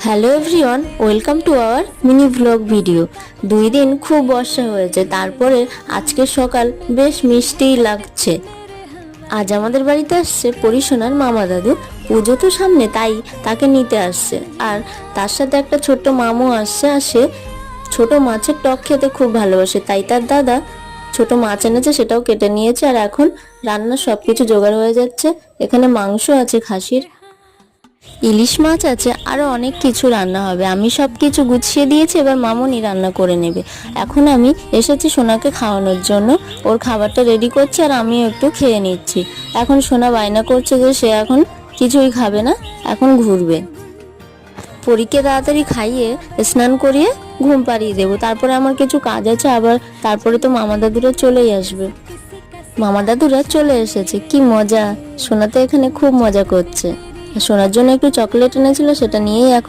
Hello everyone, welcome to our mini vlog video. 2 দিন খুব বর্ষা হয়েছে, তারপরে আজকের সকাল বেশ মিষ্টিই লাগছে। আজ আমাদের বাড়িতে আসছে পরিশোনার মামা দাদু। পুজো তো সামনে, তাই তাকে নিতে আসছে। আর তার সাথে একটা ছোট্ট মামু আসছে। আর সে ছোট মাছের টক খেতে খুব ভালোবাসে, তাই তার দাদা ছোট মাছ এনেছে, সেটাও কেটে নিয়েছে। আর এখন রান্নার সবকিছু জোগাড় হয়ে যাচ্ছে। এখানে মাংস আছে খাসির, ইলিশ মাছ আছে, আরো অনেক কিছু রান্না হবে। আমি সব কিছু গুছিয়ে দিয়েছি, এবার মামুনি রান্না করে নেবে। এখন আমি এসেছি সোনাকে খাওয়ানোর জন্য, ওর খাবারটা রেডি করছি আর আমিও একটু খেয়ে নিচ্ছি। এখন সোনা বায়না করছে যে সে এখন কিছুই খাবে না, এখন ঘুরবে। পরীকে তাড়াতাড়ি খাইয়ে স্নান করিয়ে ঘুম পাড়িয়ে দেবো, তারপরে আমার কিছু কাজ আছে। আবার তারপরে তো মামা দাদুরা চলেই আসবে। মামা দাদুরা চলে এসেছে, কি মজা! সোনা তো এখানে খুব মজা করছে। সোনার জন্য একটু চকলেট এনেছিল, সেটা নিয়েই এখন